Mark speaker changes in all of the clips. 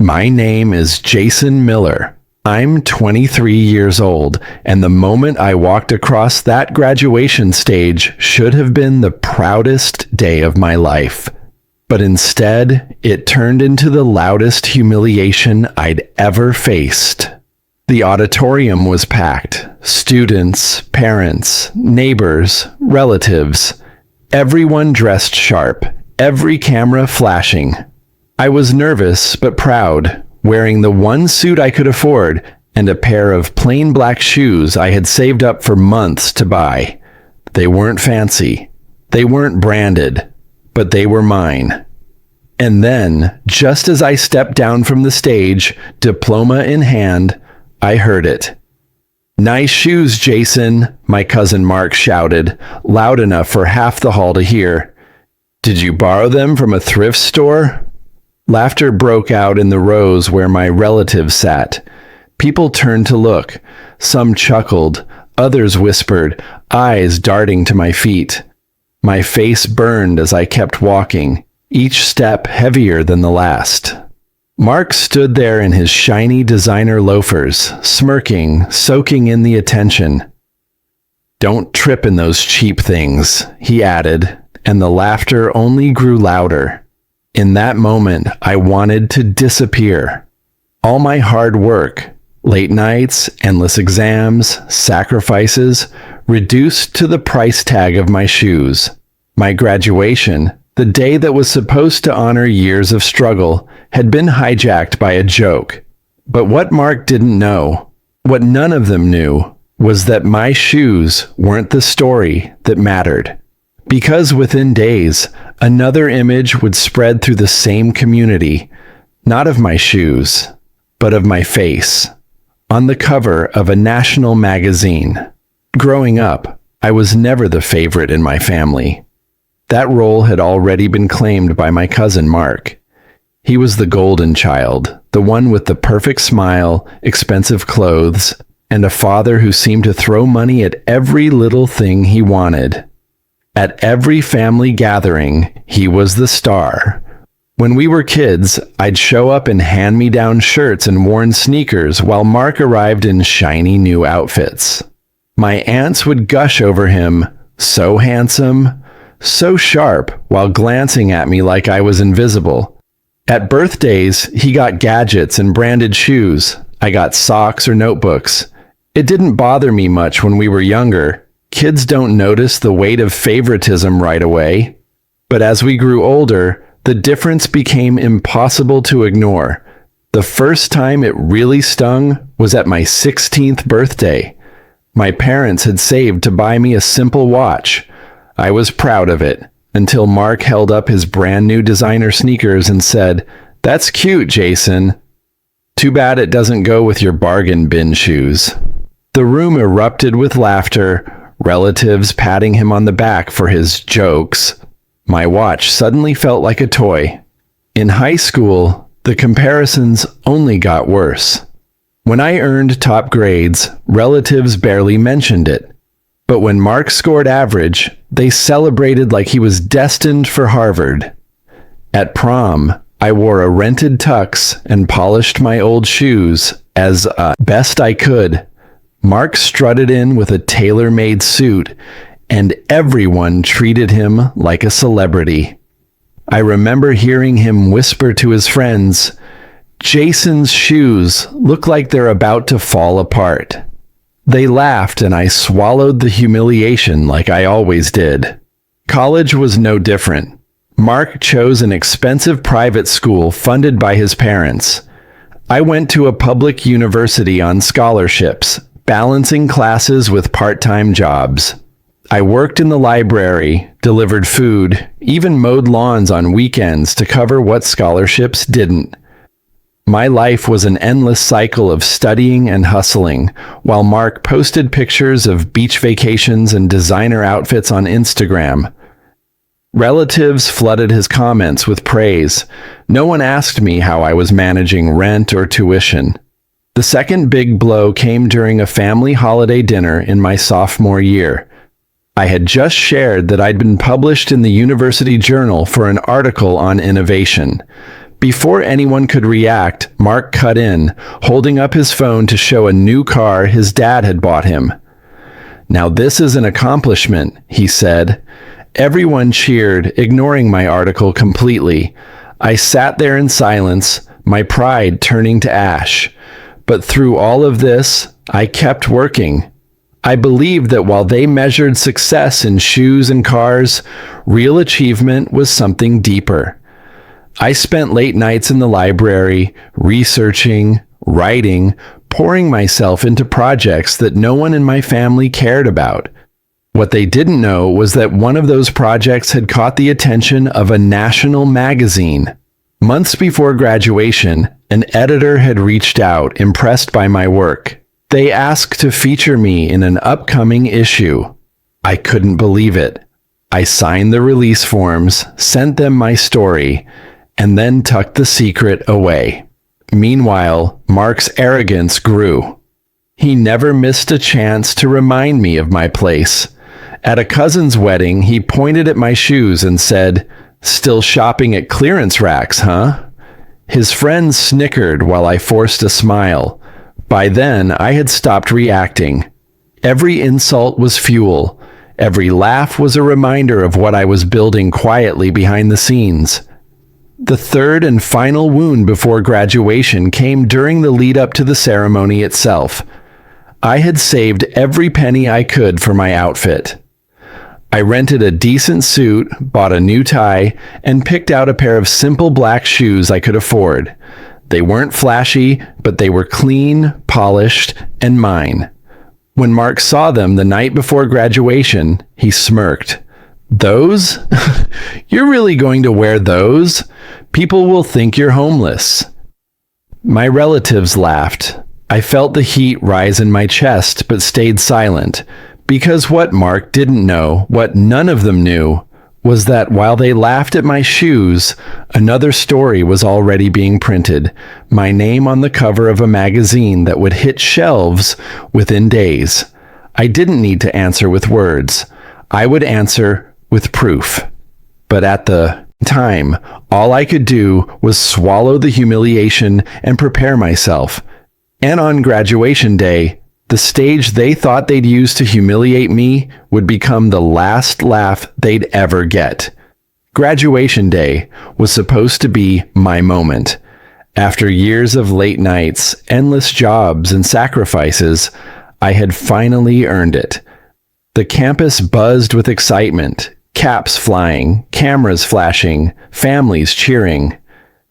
Speaker 1: My name is Jason Miller. I'm 23 years old, and the moment I walked across that graduation stage should have been the proudest day of my life. But instead, it turned into the loudest humiliation I'd ever faced. The auditorium was packed. Students, parents, neighbors, relatives. Everyone dressed sharp, every camera flashing. I was nervous but proud, wearing the one suit I could afford and a pair of plain black shoes I had saved up for months to buy. They weren't fancy. They weren't branded, but they were mine. And then, just as I stepped down from the stage, diploma in hand, I heard it. "Nice shoes, Jason," my cousin Mark shouted, loud enough for half the hall to hear. "Did you borrow them from a thrift store?" Laughter broke out in the rows where my relatives sat. People turned to look. Some chuckled. Others whispered, eyes darting to my feet. My face burned as I kept walking, each step heavier than the last. Mark stood there in his shiny designer loafers, smirking, soaking in the attention. "Don't trip in those cheap things," he added, and the laughter only grew louder. In that moment, I wanted to disappear. All my hard work, late nights, endless exams, sacrifices, reduced to the price tag of my shoes. My graduation, the day that was supposed to honor years of struggle, had been hijacked by a joke. But what Mark didn't know, what none of them knew, was that my shoes weren't the story that mattered. Because within days, another image would spread through the same community, not of my shoes, but of my face, on the cover of a national magazine. Growing up, I was never the favorite in my family. That role had already been claimed by my cousin Mark. He was the golden child, the one with the perfect smile, expensive clothes, and a father who seemed to throw money at every little thing he wanted. At every family gathering, he was the star. When we were kids, I'd show up in hand-me-down shirts and worn sneakers while Mark arrived in shiny new outfits. My aunts would gush over him, so handsome, so sharp, while glancing at me like I was invisible. At birthdays, he got gadgets and branded shoes. I got socks or notebooks. It didn't bother me much when we were younger. Kids don't notice the weight of favoritism right away. But as we grew older, the difference became impossible to ignore. The first time it really stung was at my 16th birthday. My parents had saved to buy me a simple watch. I was proud of it, until Mark held up his brand new designer sneakers and said, "That's cute, Jason. Too bad it doesn't go with your bargain bin shoes." The room erupted with laughter, relatives patting him on the back for his jokes. My watch suddenly felt like a toy. In high school, the comparisons only got worse. When I earned top grades, relatives barely mentioned it. But when Mark scored average, they celebrated like he was destined for Harvard. At prom, I wore a rented tux and polished my old shoes as best I could. Mark strutted in with a tailor-made suit, and everyone treated him like a celebrity. I remember hearing him whisper to his friends, "Jason's shoes look like they're about to fall apart." They laughed, and I swallowed the humiliation like I always did. College was no different. Mark chose an expensive private school funded by his parents. I went to a public university on scholarships, balancing classes with part-time jobs. I worked in the library, delivered food, even mowed lawns on weekends to cover what scholarships didn't. My life was an endless cycle of studying and hustling, while Mark posted pictures of beach vacations and designer outfits on Instagram. Relatives flooded his comments with praise. No one asked me how I was managing rent or tuition. The second big blow came during a family holiday dinner in my sophomore year. I had just shared that I'd been published in the University Journal for an article on innovation. Before anyone could react, Mark cut in, holding up his phone to show a new car his dad had bought him. "Now this is an accomplishment," he said. Everyone cheered, ignoring my article completely. I sat there in silence, my pride turning to ash. But through all of this, I kept working. I believed that while they measured success in shoes and cars, real achievement was something deeper. I spent late nights in the library, researching, writing, pouring myself into projects that no one in my family cared about. What they didn't know was that one of those projects had caught the attention of a national magazine. Months before graduation, an editor had reached out, impressed by my work. They asked to feature me in an upcoming issue. I couldn't believe it. I signed the release forms, sent them my story, and then tucked the secret away. Meanwhile, Mark's arrogance grew. He never missed a chance to remind me of my place. At a cousin's wedding, he pointed at my shoes and said, "Still shopping at clearance racks, huh?" His friends snickered while I forced a smile. By then, I had stopped reacting. Every insult was fuel. Every laugh was a reminder of what I was building quietly behind the scenes. The third and final wound before graduation came during the lead up to the ceremony itself. I had saved every penny I could for my outfit. I rented a decent suit, bought a new tie, and picked out a pair of simple black shoes I could afford. They weren't flashy, but they were clean, polished, and mine. When Mark saw them the night before graduation, he smirked. "Those? You're really going to wear those? People will think you're homeless." My relatives laughed. I felt the heat rise in my chest, but stayed silent. Because what Mark didn't know, what none of them knew, was that while they laughed at my shoes, another story was already being printed, my name on the cover of a magazine that would hit shelves within days. I didn't need to answer with words. I would answer with proof. But at the time, all I could do was swallow the humiliation and prepare myself. And on graduation day, the stage they thought they'd use to humiliate me would become the last laugh they'd ever get. Graduation day was supposed to be my moment. After years of late nights, endless jobs, and sacrifices, I had finally earned it. The campus buzzed with excitement, caps flying, cameras flashing, families cheering.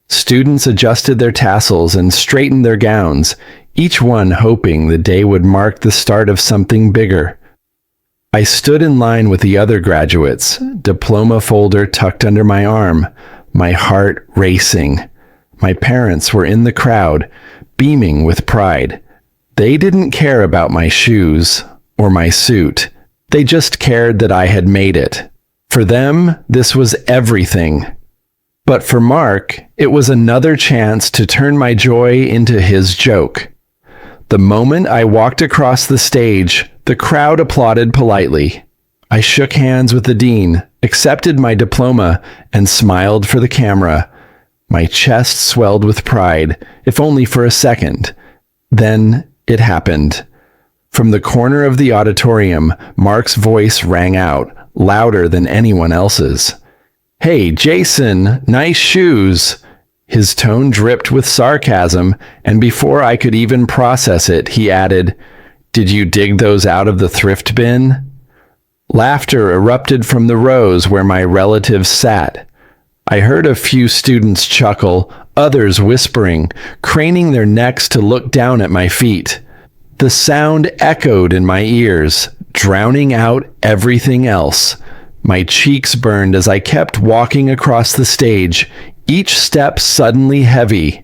Speaker 1: Students adjusted their tassels and straightened their gowns, each one hoping the day would mark the start of something bigger. I stood in line with the other graduates, diploma folder tucked under my arm, my heart racing. My parents were in the crowd, beaming with pride. They didn't care about my shoes or my suit. They just cared that I had made it. For them, this was everything. But for Mark, it was another chance to turn my joy into his joke. The moment I walked across the stage, the crowd applauded politely. I shook hands with the dean, accepted my diploma, and smiled for the camera. My chest swelled with pride, if only for a second. Then it happened. From the corner of the auditorium, Mark's voice rang out, louder than anyone else's. "Hey, Jason, nice shoes." His tone dripped with sarcasm, and before I could even process it, he added, "Did you dig those out of the thrift bin?" Laughter erupted from the rows where my relatives sat. I heard a few students chuckle, others whispering, craning their necks to look down at my feet. The sound echoed in my ears, drowning out everything else. My cheeks burned as I kept walking across the stage, each step suddenly heavy.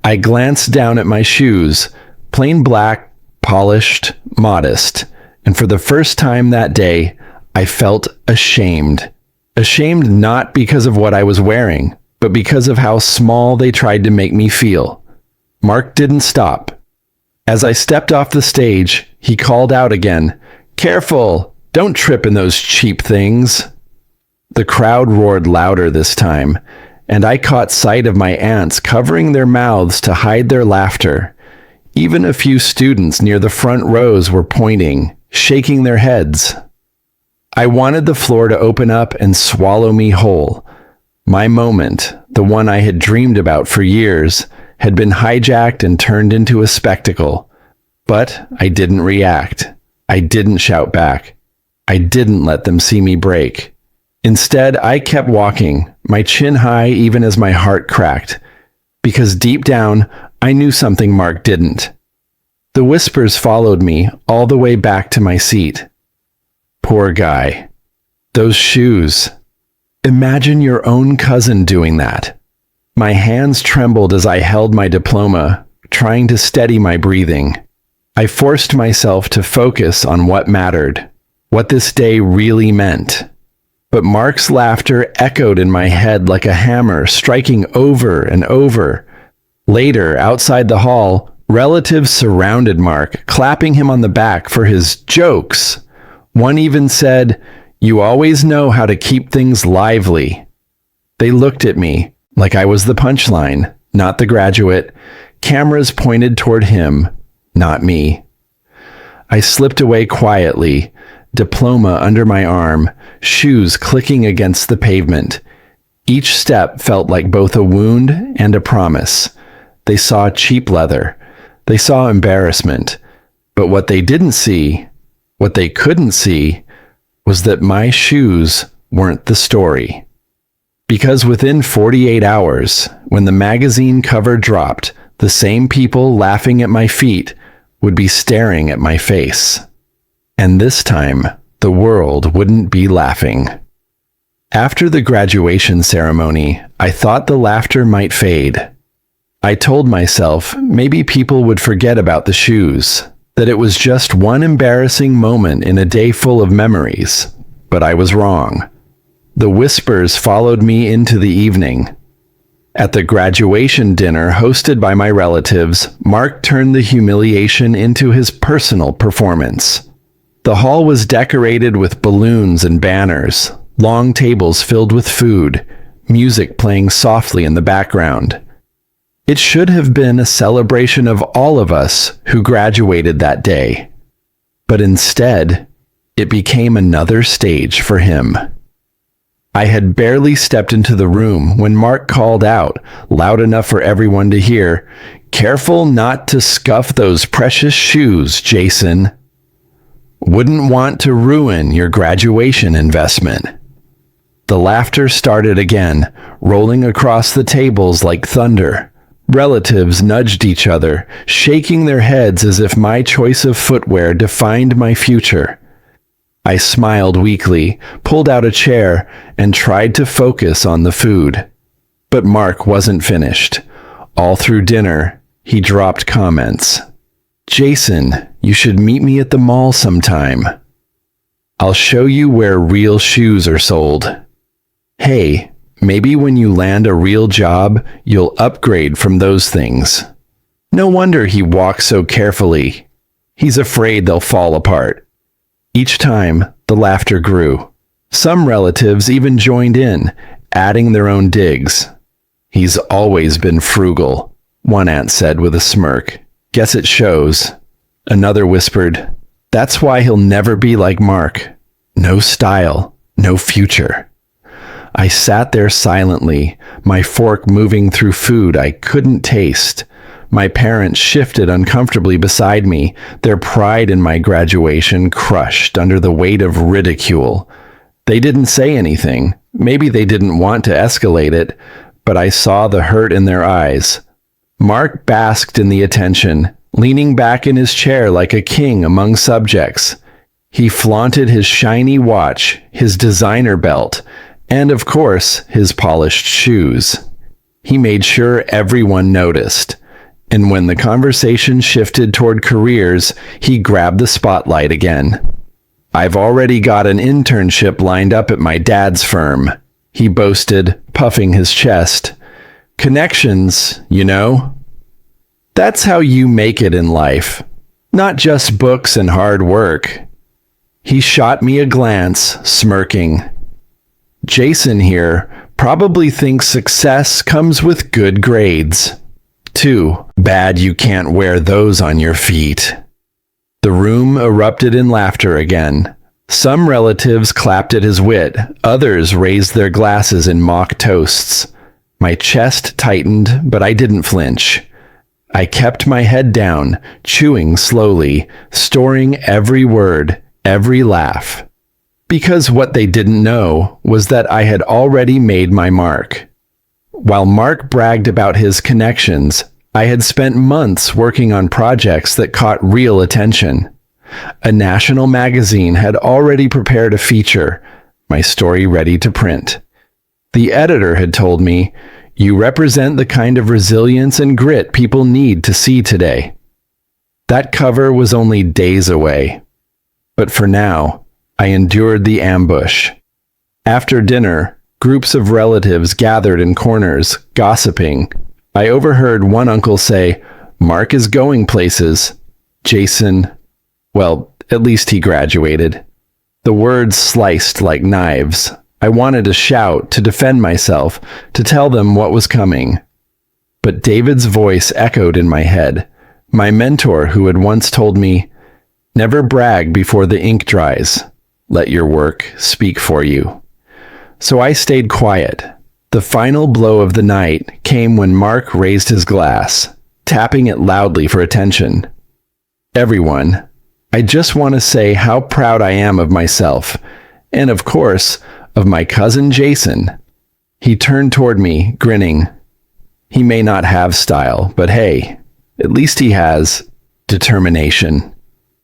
Speaker 1: I glanced down at my shoes, plain black, polished, modest, and for the first time that day, I felt ashamed. Ashamed not because of what I was wearing, but because of how small they tried to make me feel. Mark didn't stop. As I stepped off the stage, he called out again, "Careful! Don't trip in those cheap things." The crowd roared louder this time. and I caught sight of my aunts covering their mouths to hide their laughter. Even a few students near the front rows were pointing, shaking their heads. I wanted the floor to open up and swallow me whole. My moment, the one I had dreamed about for years, had been hijacked and turned into a spectacle. But I didn't react. I didn't shout back. I didn't let them see me break. Instead, I kept walking, my chin high even as my heart cracked, because deep down, I knew something Mark didn't. The whispers followed me all the way back to my seat. Poor guy. Those shoes. Imagine your own cousin doing that. My hands trembled as I held my diploma, trying to steady my breathing. I forced myself to focus on what mattered, what this day really meant. But Mark's laughter echoed in my head like a hammer striking over and over. Later, outside the hall, relatives surrounded Mark, clapping him on the back for his jokes. One even said, "You always know how to keep things lively." They looked at me like I was the punchline, not the graduate. Cameras pointed toward him, not me. I slipped away quietly, diploma under my arm, shoes clicking against the pavement. Each step felt like both a wound and a promise. They saw cheap leather. They saw embarrassment. But what they didn't see, what they couldn't see, was that my shoes weren't the story. Because within 48 hours, when the magazine cover dropped, the same people laughing at my feet would be staring at my face. And this time, the world wouldn't be laughing. After the graduation ceremony, I thought the laughter might fade. I told myself maybe people would forget about the shoes, that it was just one embarrassing moment in a day full of memories. But I was wrong. The whispers followed me into the evening. At the graduation dinner hosted by my relatives, Mark turned the humiliation into his personal performance. The hall was decorated with balloons and banners, long tables filled with food, music playing softly in the background. It should have been a celebration of all of us who graduated that day. But instead, it became another stage for him. I had barely stepped into the room when Mark called out, loud enough for everyone to hear, "Careful not to scuff those precious shoes, Jason. Wouldn't want to ruin your graduation investment." The laughter started again, rolling across the tables like thunder. Relatives nudged each other, shaking their heads as if my choice of footwear defined my future. I smiled weakly, pulled out a chair, and tried to focus on the food. But Mark wasn't finished. All through dinner, he dropped comments. "Jason, you should meet me at the mall sometime. I'll show you where real shoes are sold. Hey, maybe when you land a real job, you'll upgrade from those things." No wonder he walks so carefully. He's afraid they'll fall apart. Each time, the laughter grew. Some relatives even joined in, adding their own digs. "He's always been frugal," one aunt said with a smirk. "Guess it shows." Another whispered, "That's why he'll never be like Mark. No style, no future." I sat there silently, my fork moving through food I couldn't taste. My parents shifted uncomfortably beside me, their pride in my graduation crushed under the weight of ridicule. They didn't say anything. Maybe they didn't want to escalate it, but I saw the hurt in their eyes. Mark basked in the attention, leaning back in his chair like a king among subjects. He flaunted his shiny watch, his designer belt, and of course, his polished shoes. He made sure everyone noticed. And when the conversation shifted toward careers, he grabbed the spotlight again. "I've already got an internship lined up at my dad's firm," he boasted, puffing his chest. "Connections, you know. That's how you make it in life. Not just books and hard work." He shot me a glance, smirking. Jason here, Probably thinks success comes with good grades. Too bad you can't wear those on your feet. The room erupted in laughter again. Some relatives clapped at his wit, others raised their glasses in mock toasts. My chest tightened, but I didn't flinch. I kept my head down, chewing slowly, storing every word, every laugh. Because what they didn't know was that I had already made my mark. While Mark bragged about his connections, I had spent months working on projects that caught real attention. A national magazine had already prepared a feature, my story ready to print. The editor had told me, "You represent the kind of resilience and grit people need to see today." That cover was only days away. But for now, I endured the ambush. After dinner, groups of relatives gathered in corners, gossiping. I overheard one uncle say, "Mark is going places. Jason, well, at least he graduated." The words sliced like knives. I wanted to shout, to defend myself, to tell them what was coming. But David's voice echoed in my head. My mentor who had once told me, "Never brag before the ink dries. Let your work speak for you." So I stayed quiet. The final blow of the night came when Mark raised his glass, tapping it loudly for attention. "Everyone, I just want to say how proud I am of myself, and of course, of my cousin Jason." He turned toward me, grinning. He may not have style, but hey, at least he has determination.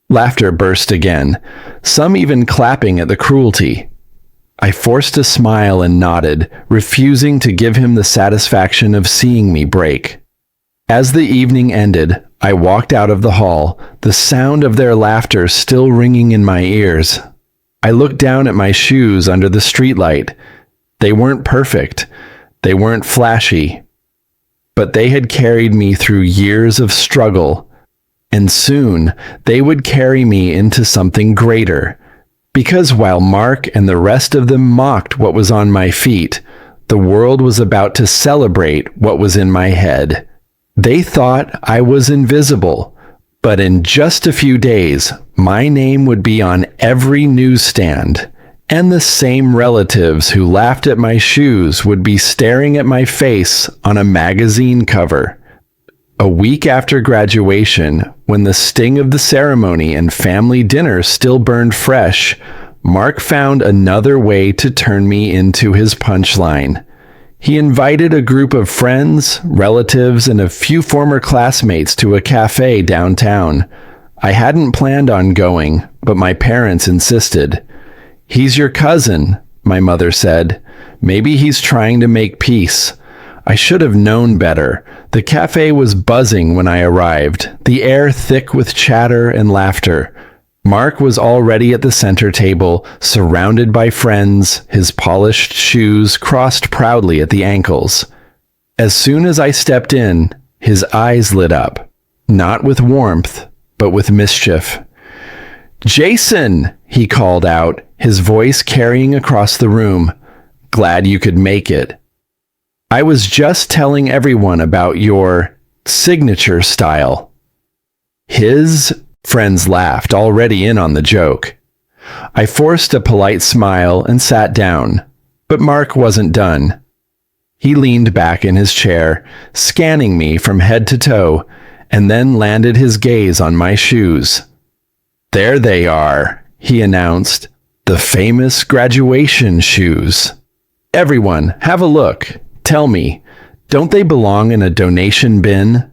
Speaker 1: Laughter burst again, some even clapping at the cruelty. I forced a smile and nodded, refusing to give him the satisfaction of seeing me break. As the evening ended, I walked out of the hall, the sound of their laughter still ringing in my ears. I looked down at my shoes under the streetlight. They weren't perfect. They weren't flashy. But they had carried me through years of struggle, and soon they would carry me into something greater. Because while Mark and the rest of them mocked what was on my feet, the world was about to celebrate what was in my head. They thought I was invisible, but in just a few days, my name would be on every newsstand, and the same relatives who laughed at my shoes would be staring at my face on a magazine cover. A week after graduation, when the sting of the ceremony and family dinner still burned fresh, Mark found another way to turn me into his punchline. He invited a group of friends, relatives, and a few former classmates to a cafe downtown. I hadn't planned on going, but my parents insisted. "He's your cousin," my mother said. "Maybe he's trying to make peace." I should have known better. The cafe was buzzing when I arrived, the air thick with chatter and laughter. Mark was already at the center table, surrounded by friends, his polished shoes crossed proudly at the ankles. As soon as I stepped in, his eyes lit up, not with warmth, but with mischief. "Jason!" he called out, his voice carrying across the room. "Glad you could make it. I was just telling everyone about your signature style." His friends laughed, already in on the joke. I forced a polite smile and sat down, but Mark wasn't done. He leaned back in his chair, scanning me from head to toe, and then landed his gaze on my shoes. "There they are," he announced, "the famous graduation shoes. Everyone, have a look. Tell me, don't they belong in a donation bin?"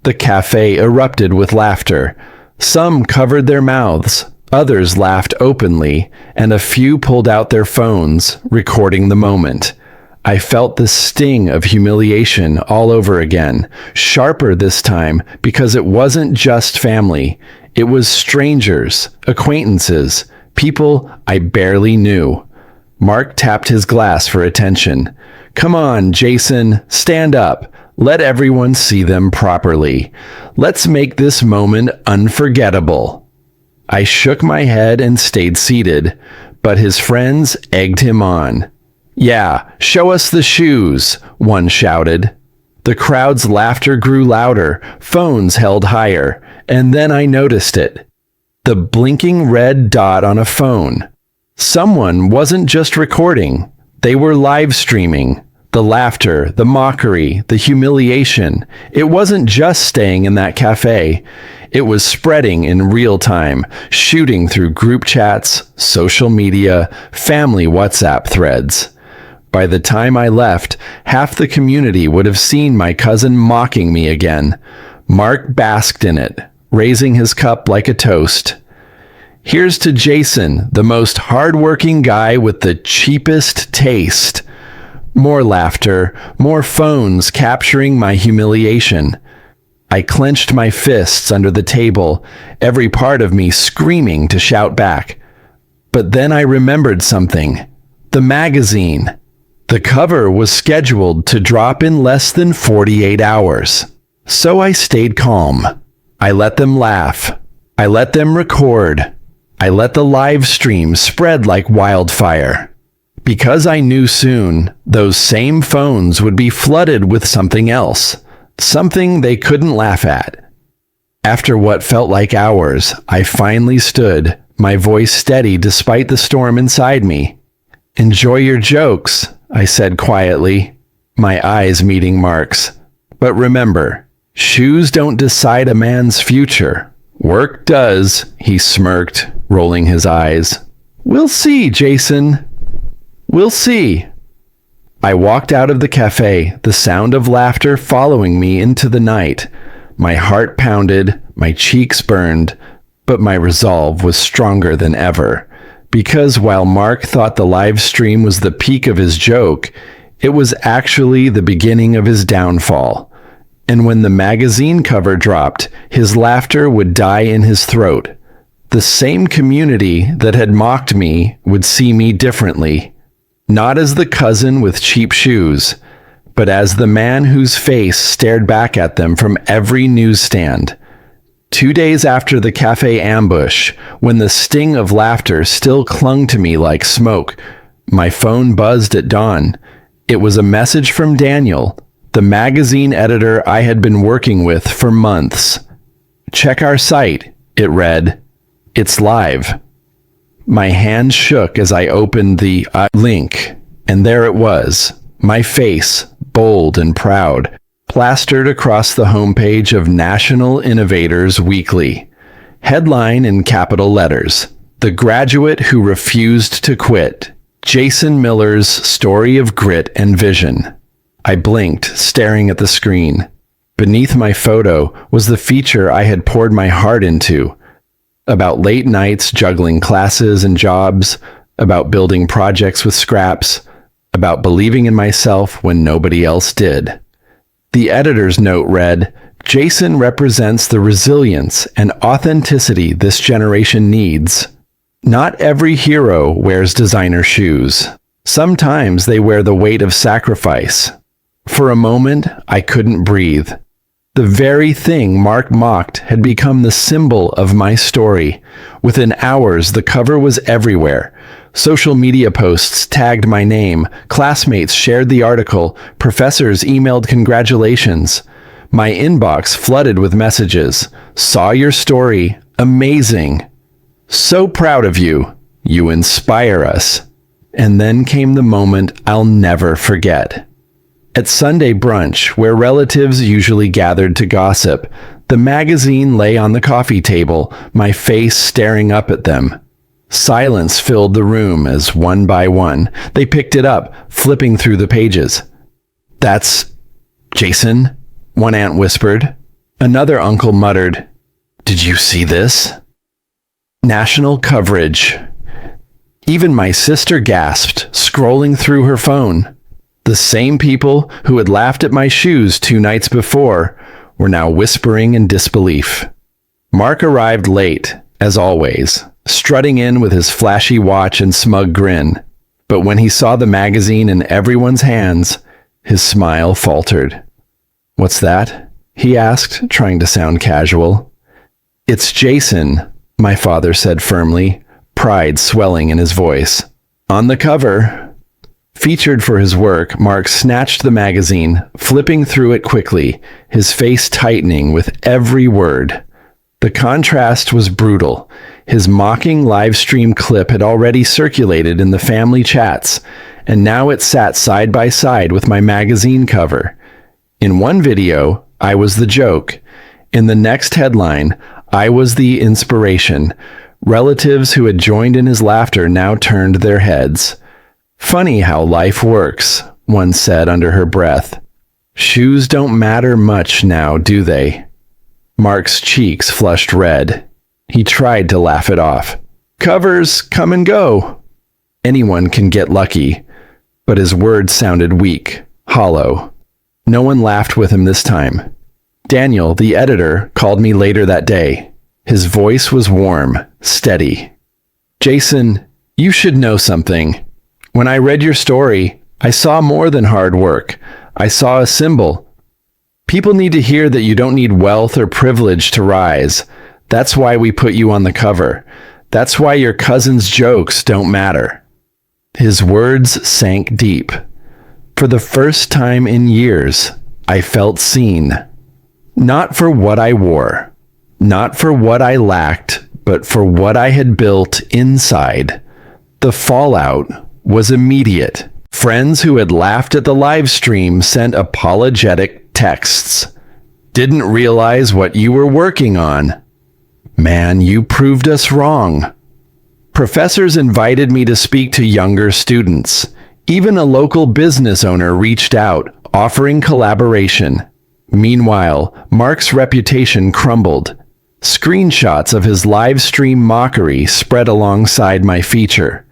Speaker 1: The cafe erupted with laughter. Some covered their mouths, others laughed openly, and a few pulled out their phones, recording the moment. I felt the sting of humiliation all over again, sharper this time because it wasn't just family. It was strangers, acquaintances, people I barely knew. Mark tapped his glass for attention. "Come on, Jason, stand up. Let everyone see them properly. Let's make this moment unforgettable." I shook my head and stayed seated, but his friends egged him on. "Yeah, show us the shoes," one shouted. The crowd's laughter grew louder, phones held higher, and then I noticed it. The blinking red dot on a phone. Someone wasn't just recording, they were live streaming. The laughter, the mockery, the humiliation. It wasn't just staying in that cafe. It was spreading in real time, shooting through group chats, social media, family WhatsApp threads. By the time I left, half the community would have seen my cousin mocking me again. Mark basked in it, raising his cup like a toast. Here's to Jason, the most hardworking guy with the cheapest taste. More laughter, more phones capturing my humiliation. I clenched my fists under the table, every part of me screaming to shout back. But then I remembered something. The magazine. The cover was scheduled to drop in less than 48 hours. So I stayed calm. I let them laugh. I let them record. I let the live stream spread like wildfire. Because I knew soon, those same phones would be flooded with something else. Something they couldn't laugh at. After what felt like hours, I finally stood, my voice steady despite the storm inside me. "Enjoy your jokes," I said quietly, my eyes meeting Mark's. "But remember, shoes don't decide a man's future. Work does," he smirked, rolling his eyes. "We'll see, Jason. We'll see." I walked out of the cafe, the sound of laughter following me into the night. My heart pounded, my cheeks burned, but my resolve was stronger than ever. Because while Mark thought the live stream was the peak of his joke, it was actually the beginning of his downfall. And when the magazine cover dropped, his laughter would die in his throat. The same community that had mocked me would see me differently. Not as the cousin with cheap shoes, but as the man whose face stared back at them from every newsstand. 2 days after the cafe ambush, when the sting of laughter still clung to me like smoke, my phone buzzed at dawn. It was a message from Daniel, the magazine editor I had been working with for months. "Check our site," it read. "It's live." My hand shook as I opened the link, and there it was, my face, bold and proud, plastered across the homepage of National Innovators Weekly. Headline in capital letters, "The Graduate Who Refused to Quit. Jason Miller's Story of Grit and Vision." I blinked, staring at the screen. Beneath my photo was the feature I had poured my heart into. About late nights juggling classes and jobs, about building projects with scraps, about believing in myself when nobody else did. The editor's note read, "Jason represents the resilience and authenticity this generation needs. Not every hero wears designer shoes. Sometimes they wear the weight of sacrifice." For a moment, I couldn't breathe. The very thing Mark mocked had become the symbol of my story. Within hours, the cover was everywhere. Social media posts tagged my name, classmates shared the article, professors emailed congratulations. My inbox flooded with messages. "Saw your story. Amazing. So proud of you. You inspire us." And then came the moment I'll never forget. At Sunday brunch, where relatives usually gathered to gossip, the magazine lay on the coffee table, my face staring up at them. Silence filled the room as one by one, they picked it up, flipping through the pages. "That's Jason," one aunt whispered. Another uncle muttered, "Did you see this?" National coverage. Even my sister gasped, scrolling through her phone. The same people who had laughed at my shoes 2 nights before were now whispering in disbelief. Mark arrived late, as always, strutting in with his flashy watch and smug grin. But when he saw the magazine in everyone's hands, his smile faltered. "What's that?" he asked, trying to sound casual. "It's Jason," my father said firmly, pride swelling in his voice. "On the cover." Featured for his work, Mark snatched the magazine, flipping through it quickly, his face tightening with every word. The contrast was brutal. His mocking live stream clip had already circulated in the family chats, and now it sat side by side with my magazine cover. In one video, I was the joke. In the next headline, I was the inspiration. Relatives who had joined in his laughter now turned their heads. "Funny how life works," one said under her breath. "Shoes don't matter much now, do they?" Mark's cheeks flushed red. He tried to laugh it off. "Covers come and go. Anyone can get lucky." But his words sounded weak, hollow. No one laughed with him this time. Daniel, the editor, called me later that day. His voice was warm, steady. "Jason, you should know something. When I read your story, I saw more than hard work. I saw a symbol. People need to hear that you don't need wealth or privilege to rise. That's why we put you on the cover. That's why your cousin's jokes don't matter." His words sank deep. For the first time in years, I felt seen. Not for what I wore, not for what I lacked, but for what I had built inside. The fallout was immediate. Friends who had laughed at the live stream sent apologetic texts. "Didn't realize what you were working on. Man, you proved us wrong." Professors invited me to speak to younger students. Even a local business owner reached out, offering collaboration. Meanwhile, Mark's reputation crumbled. Screenshots of his live stream mockery spread alongside my feature.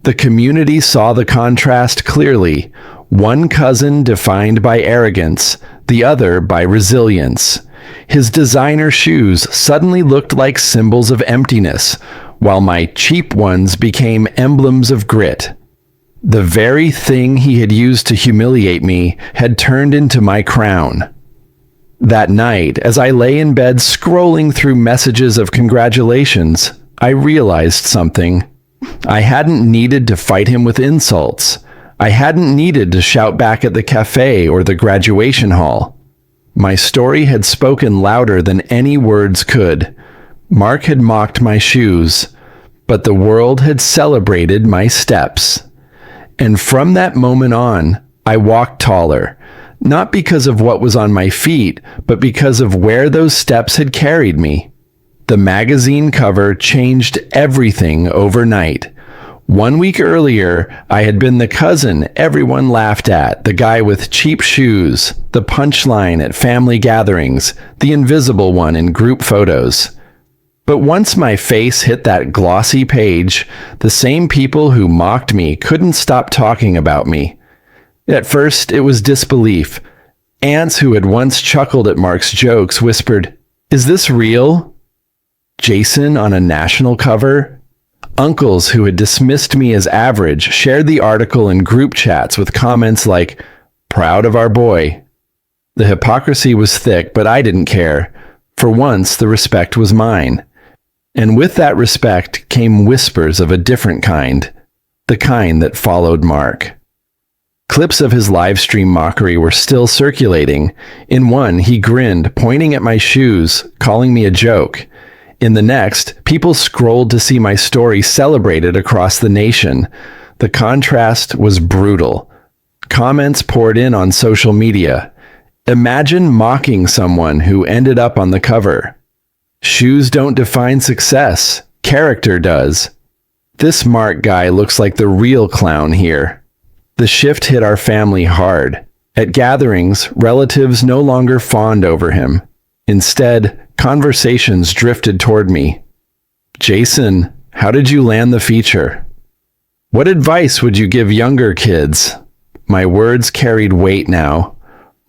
Speaker 1: The community saw the contrast clearly. One cousin defined by arrogance, the other by resilience. His designer shoes suddenly looked like symbols of emptiness, while my cheap ones became emblems of grit. The very thing he had used to humiliate me had turned into my crown. That night, as I lay in bed scrolling through messages of congratulations, I realized something. I hadn't needed to fight him with insults. I hadn't needed to shout back at the cafe or the graduation hall. My story had spoken louder than any words could. Mark had mocked my shoes, but the world had celebrated my steps. And from that moment on, I walked taller, not because of what was on my feet, but because of where those steps had carried me. The magazine cover changed everything overnight. 1 week earlier, I had been the cousin everyone laughed at, the guy with cheap shoes, the punchline at family gatherings, the invisible one in group photos. But once my face hit that glossy page, the same people who mocked me couldn't stop talking about me. At first, it was disbelief. Aunts who had once chuckled at Mark's jokes whispered, "Is this real? Jason on a national cover?" Uncles who had dismissed me as average shared the article in group chats with comments like, "Proud of our boy." The hypocrisy was thick, but I didn't care. For once, the respect was mine. And with that respect came whispers of a different kind, the kind that followed Mark. Clips of his live stream mockery were still circulating. In one, he grinned, pointing at my shoes, calling me a joke. In the next, people scrolled to see my story celebrated across the nation. The contrast was brutal. Comments poured in on social media. Imagine mocking someone who ended up on the cover. Shoes don't define success. Character does. This Mark guy looks like the real clown here. The shift hit our family hard. At gatherings, relatives no longer fawned over him. Instead, conversations drifted toward me. "Jason, how did you land the feature? What advice would you give younger kids?" My words carried weight now.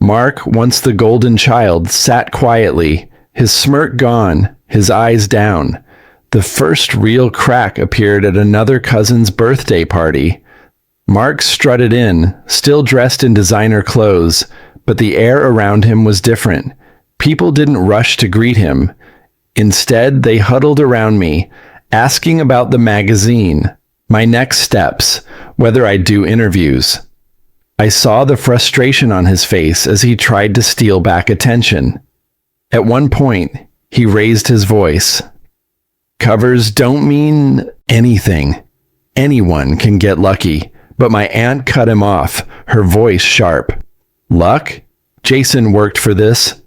Speaker 1: Mark, once the golden child, sat quietly, his smirk gone, his eyes down. The first real crack appeared at another cousin's birthday party. Mark strutted in, still dressed in designer clothes, but the air around him was different. People didn't rush to greet him. Instead, they huddled around me, asking about the magazine. My next steps, whether I'd do interviews. I saw the frustration on his face as he tried to steal back attention. At one point, he raised his voice. Covers don't mean anything. Anyone can get lucky, but my aunt cut him off, her voice sharp. Luck? Jason worked for this.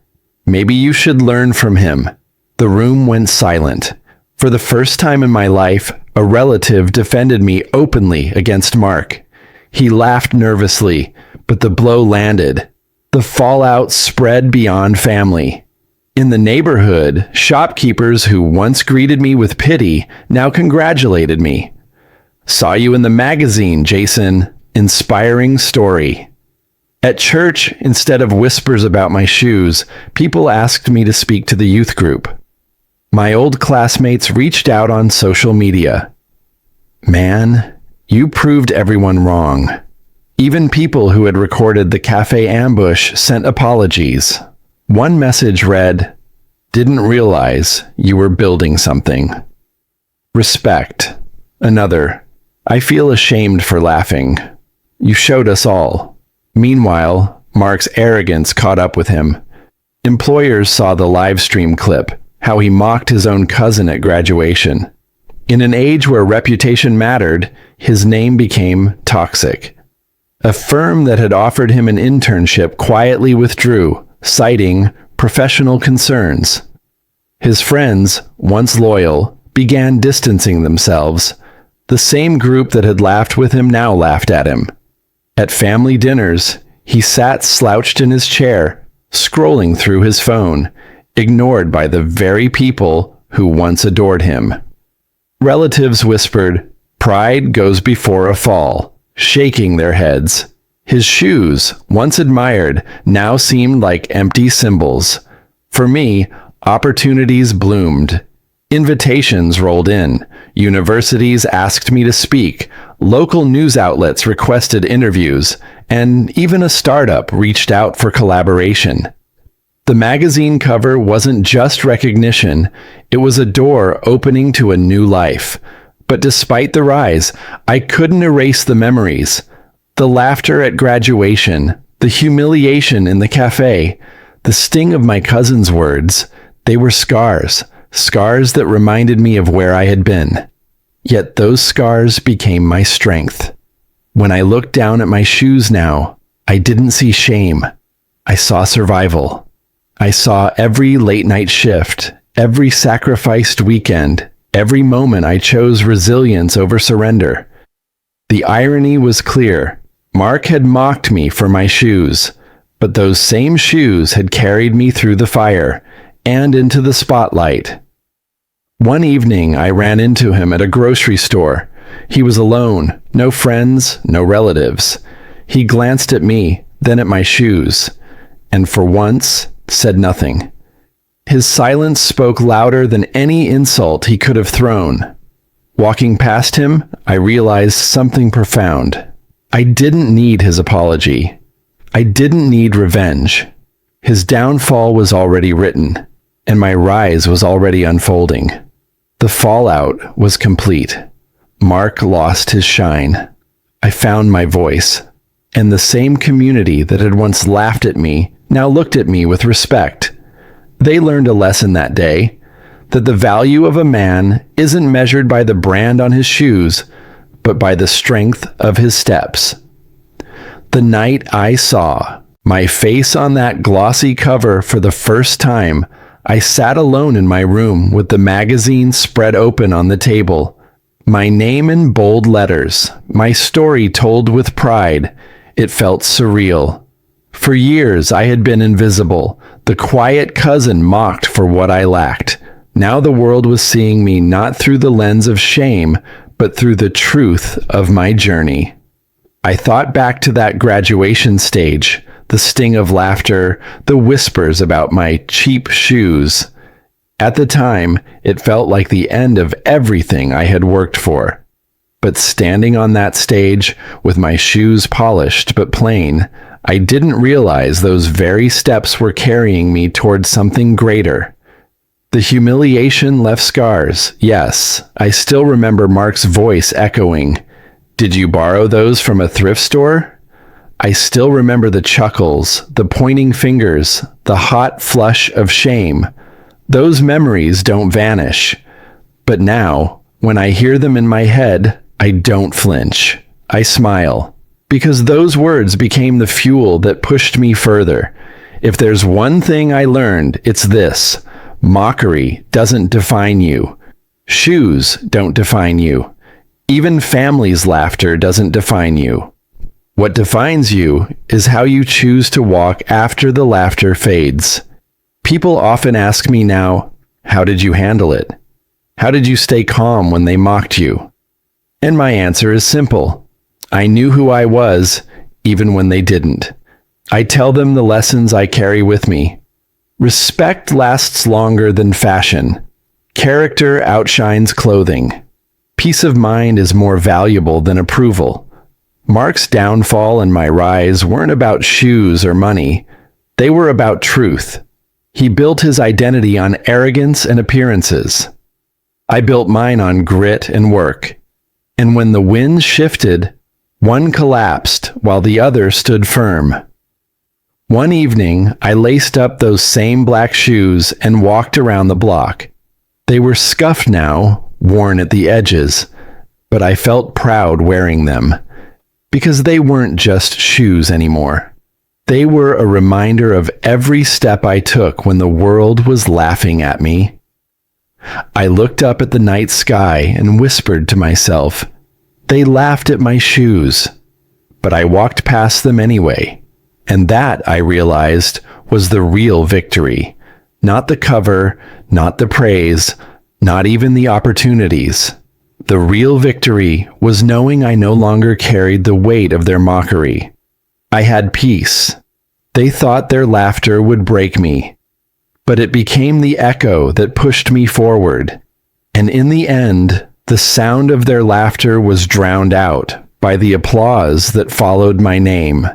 Speaker 1: Maybe you should learn from him. The room went silent. For the first time in my life, a relative defended me openly against Mark. He laughed nervously, but the blow landed. The fallout spread beyond family. In the neighborhood, shopkeepers who once greeted me with pity now congratulated me. Saw you in the magazine, Jason. Inspiring story. At church, instead of whispers about my shoes, people asked me to speak to the youth group. My old classmates reached out on social media. Man, you proved everyone wrong. Even people who had recorded the cafe ambush sent apologies. One message read, "Didn't realize you were building something." Respect. Another, "I feel ashamed for laughing. You showed us all." Meanwhile, Mark's arrogance caught up with him. Employers saw the live stream clip, how he mocked his own cousin at graduation. In an age where reputation mattered, his name became toxic. A firm that had offered him an internship quietly withdrew, citing professional concerns. His friends, once loyal, began distancing themselves. The same group that had laughed with him now laughed at him. At family dinners, he sat slouched in his chair, scrolling through his phone, ignored by the very people who once adored him. Relatives whispered, "Pride goes before a fall," shaking their heads. His shoes, once admired, now seemed like empty symbols. For me, opportunities bloomed. Invitations rolled in. Universities asked me to speak. Local news outlets requested interviews, and even a startup reached out for collaboration. The magazine cover wasn't just recognition, it was a door opening to a new life. But despite the rise, I couldn't erase the memories. The laughter at graduation, the humiliation in the cafe, the sting of my cousin's words, they were scars that reminded me of where I had been. Yet those scars became my strength. When I looked down at my shoes now, I didn't see shame. I saw survival. I saw every late-night shift, every sacrificed weekend, every moment I chose resilience over surrender. The irony was clear. Mark had mocked me for my shoes, but those same shoes had carried me through the fire and into the spotlight. One evening, I ran into him at a grocery store. He was alone, no friends, no relatives. He glanced at me, then at my shoes, and for once, said nothing. His silence spoke louder than any insult he could have thrown. Walking past him, I realized something profound. I didn't need his apology. I didn't need revenge. His downfall was already written, and my rise was already unfolding. The fallout was complete. Mark lost his shine. I found my voice, and the same community that had once laughed at me now looked at me with respect. They learned a lesson that day, that the value of a man isn't measured by the brand on his shoes, but by the strength of his steps. The night I saw my face on that glossy cover for the first time, I sat alone in my room with the magazine spread open on the table. My name in bold letters, my story told with pride. It felt surreal. For years I had been invisible, the quiet cousin mocked for what I lacked. Now the world was seeing me not through the lens of shame, but through the truth of my journey. I thought back to that graduation stage, the sting of laughter, the whispers about my cheap shoes. At the time, it felt like the end of everything I had worked for. But standing on that stage, with my shoes polished but plain, I didn't realize those very steps were carrying me towards something greater. The humiliation left scars. Yes, I still remember Mark's voice echoing, "Did you borrow those from a thrift store?" I still remember the chuckles, the pointing fingers, the hot flush of shame. Those memories don't vanish. But now, when I hear them in my head, I don't flinch. I smile. Because those words became the fuel that pushed me further. If there's one thing I learned, it's this. Mockery doesn't define you. Shoes don't define you. Even family's laughter doesn't define you. What defines you is how you choose to walk after the laughter fades. People often ask me now, how did you handle it? How did you stay calm when they mocked you? And my answer is simple. I knew who I was, even when they didn't. I tell them the lessons I carry with me. Respect lasts longer than fashion. Character outshines clothing. Peace of mind is more valuable than approval. Mark's downfall and my rise weren't about shoes or money. They were about truth. He built his identity on arrogance and appearances. I built mine on grit and work. And when the winds shifted, one collapsed while the other stood firm. One evening, I laced up those same black shoes and walked around the block. They were scuffed now, worn at the edges, but I felt proud wearing them, because they weren't just shoes anymore. They were a reminder of every step I took when the world was laughing at me. I looked up at the night sky and whispered to myself, "They laughed at my shoes," but I walked past them anyway. And that, I realized, was the real victory. Not the cover, not the praise, not even the opportunities. The real victory was knowing I no longer carried the weight of their mockery. I had peace. They thought their laughter would break me, but it became the echo that pushed me forward. And in the end, the sound of their laughter was drowned out by the applause that followed my name.